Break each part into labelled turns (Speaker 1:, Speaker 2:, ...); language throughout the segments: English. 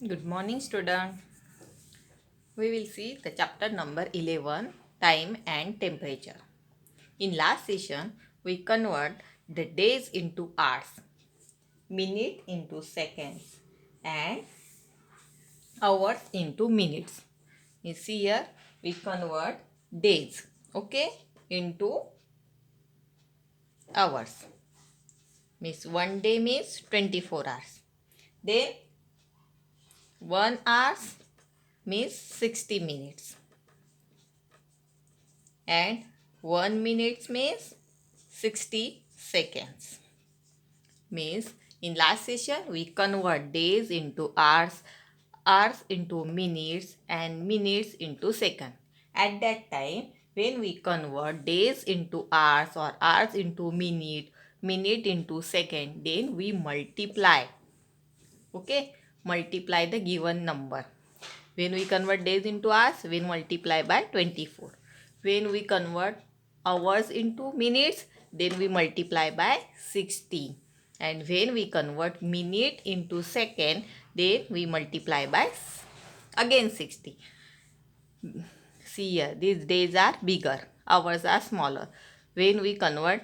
Speaker 1: Good morning, student. We will see the chapter number 11, Time and Temperature. In last session, we convert the days into hours, minute into seconds, and hours into minutes. You see here, we convert days, okay, into hours. Means one day means 24 hours. Then 1 hour means 60 minutes. And 1 minute means 60 seconds. Means in last session we convert days into hours, hours into minutes and minutes into second. At that time when we convert days into hours or hours into minute, minute into second, then we multiply. Okay, multiply the given number. When we convert days into hours, we multiply by 24. When we convert hours into minutes, then we multiply by 60. And when we convert minute into second, then we multiply by again 60. See here, these days are bigger, hours are smaller. When we convert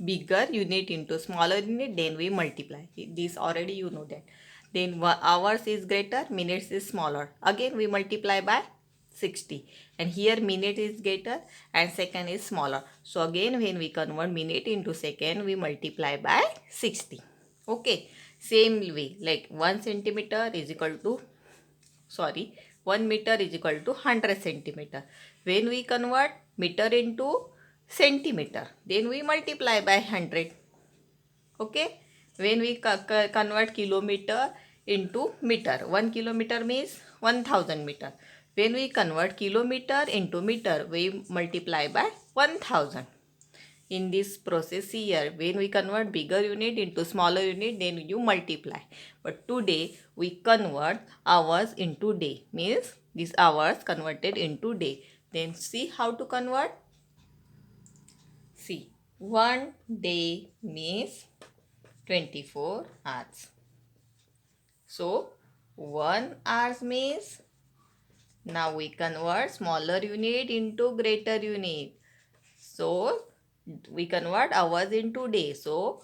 Speaker 1: bigger unit into smaller unit, then we multiply. This already you know that. Then hours is greater, minutes is smaller. Again we multiply by 60. And here minute is greater and second is smaller. So again when we convert minute into second, we multiply by 60. Okay. Same way, like 1 centimeter is equal to, 1 meter is equal to 100 centimeter. When we convert meter into centimeter, then we multiply by 100. Okay. When we convert kilometer into meter, 1 kilometer means 1000 meter. When we convert kilometer into meter, we multiply by 1000. In this process here, when we convert bigger unit into smaller unit, then you multiply. But today we convert hours into day, means these hours converted into day. Then see how to convert. See, 1 day means 24 hours. So 1 hours means, now we convert smaller unit into greater unit. So we convert hours into days. So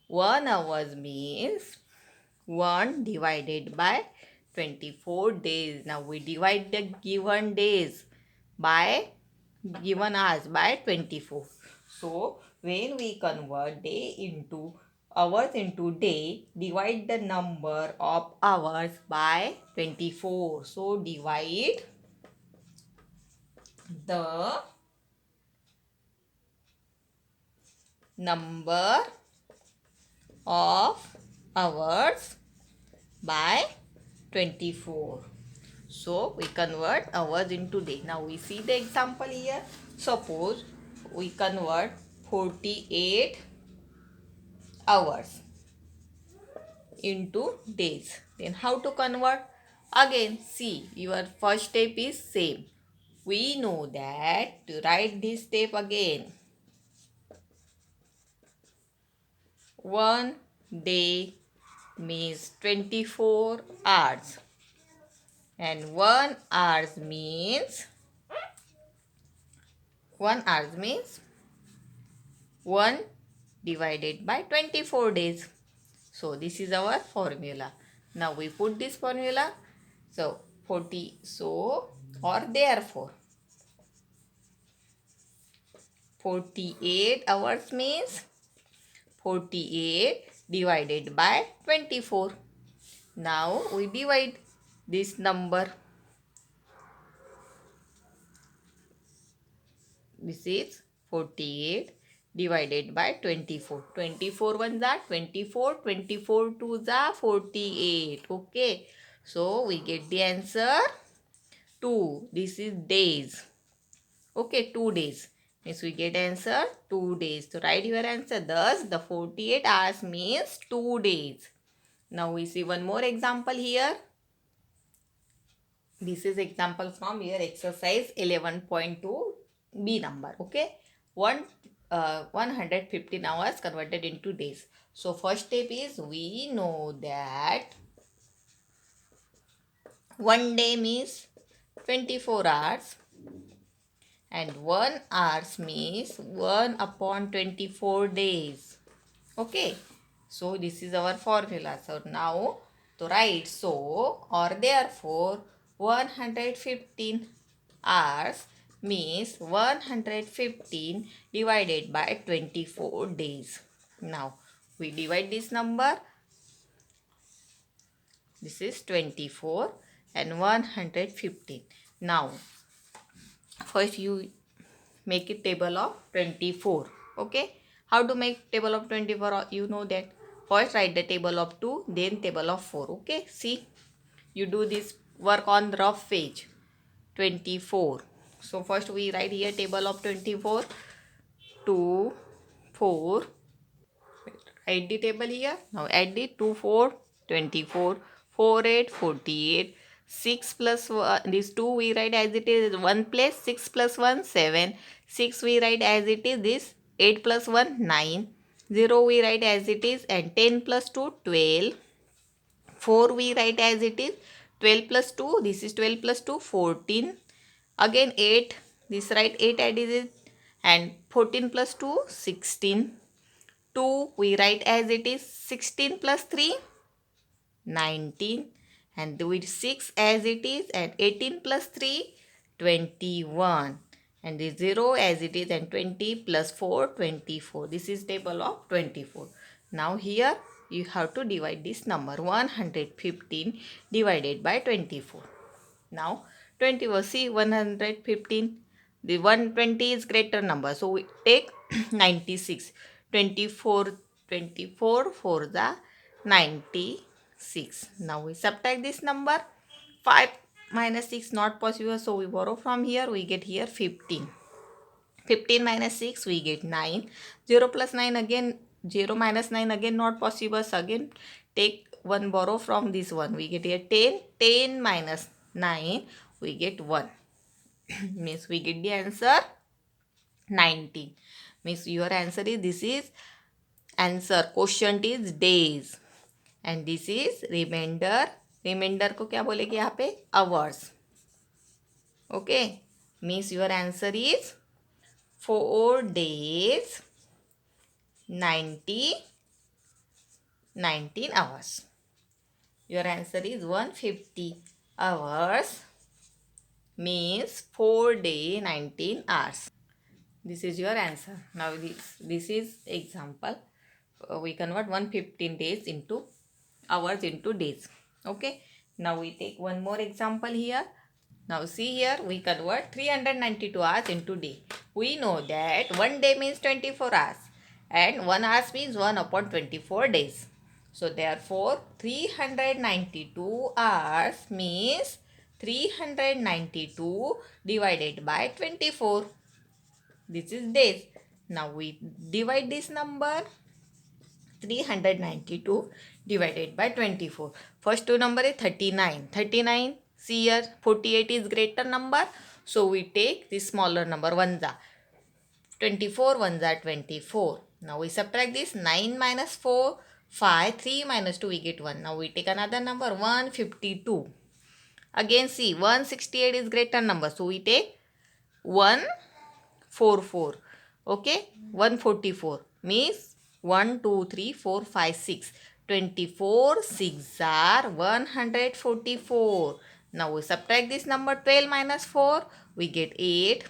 Speaker 1: 1 hours means 1 divided by 24 days. Now we divide the given days by given hours by 24. So when we convert day into hours into day, divide the number of hours by 24. So divide the number of hours by 24. So we convert hours into day. Now we see the example here. Suppose we convert 48 hours into days. Then how to convert? Again, see, your first step is same. We know that to write this step again. 1 day means 24 hours. And 1 hours means 1 divided by 24 days. So this is our formula. Now we put this formula. So 40, so or therefore 48 hours means 48 divided by 24. Now we divide this number. This is 48 divided by 24. 24 ones are 24, 24 twos are 48. Okay. So we get the answer 2. This is days. Okay, 2 days. Means we get answer 2 days. So write your answer. Thus the 48 hours means 2 days. Now we see one more example here. This is example from your exercise 11.2 B number. Okay. 115 hours converted into days. So first step is we know that one day means 24 hours and 1 hours means 1 upon 24 days. Okay. So this is our formula. So now to write so or therefore 115 hours means 115 divided by 24 days. Now we divide this number. This is 24 and 115. Now first you make a table of 24. Okay. How to make table of 24? You know that. First write the table of 2, then table of 4. Okay. See, you do this work on rough page. 24. So first we write here table of 24. 2, 4. Write the table here. Now add the 2, 4, 24. 4, 8, 48. 6 plus 1, this 2 we write as it is 1 place. 6 plus 1, 7. 6 we write as it is this. 8 plus 1, 9. 0 we write as it is, and 10 plus 2, 12. 4 we write as it is. 12 plus 2, this is 12 plus 2, 14. Again 8, this write 8 as it is, and 14 plus 2, 16. 2 we write as it is. 16 plus 3, 19. And do it 6 as it is, and 18 plus 3, 21. And the 0 as it is, and 20 plus 4, 24. This is table of 24. Now here you have to divide this number 115 divided by 24. Now 24, see 115. The 120 is greater number. So we take 96. 24 for the 96. Now we subtract this number. 5 minus 6 not possible. So we borrow from here. We get here 15. 15 minus 6 we get 9. 0 plus 9 again. 0 minus 9 again not possible. So again take one borrow from this one. We get here 10. 10 minus 9 we get 1. Means we get the answer 19. Means your answer is, this is answer. Quotient is days and this is remainder. Reminder को क्या बोलेंगे यहाँ पे? Hours. Okay. Means your answer is 4 days 19 hours. Your answer is 150 hours means 4 day 19 hours. This is your answer. Now this is example. We convert 115 days into hours into days. Okay. Now we take one more example here. Now see here, we convert 392 hours into day. We know that one day means 24 hours and 1 hour means 1 upon 24 days. So therefore 392 hours means 392 divided by 24. This is days. Now we divide this number. 392 divided by 24. First two number is 39. 39. See here, 48 is greater number. So we take this smaller number. 1s are 24. 1s are 24. Now we subtract this. 9 minus 4. 5. 3 minus 2 we get 1. Now we take another number. 152. Again see, 168 is greater number. So we take 144. Okay. 144 means 1, 2, 3, 4, 5, 6. 24, 6 are 144. Now we subtract this number. 12 minus 4, we get 8.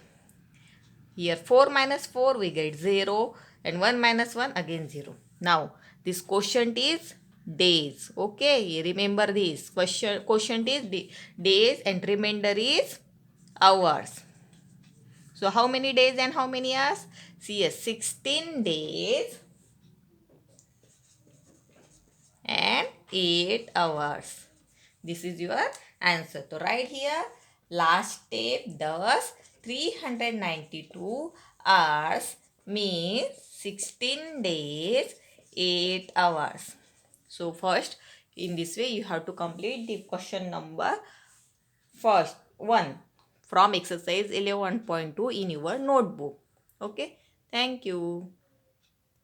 Speaker 1: Here 4 minus 4, we get 0. And 1 minus 1, again 0. Now this quotient is days. Okay, remember this. Quotient is days and remainder is hours. So how many days and how many hours? See here, 16 days and 8 hours. This is your answer. So write here, last step, thus 392 hours means 16 days 8 hours. So first, in this way you have to complete the question number first 1 from exercise 11.2 in your notebook. Okay, thank you.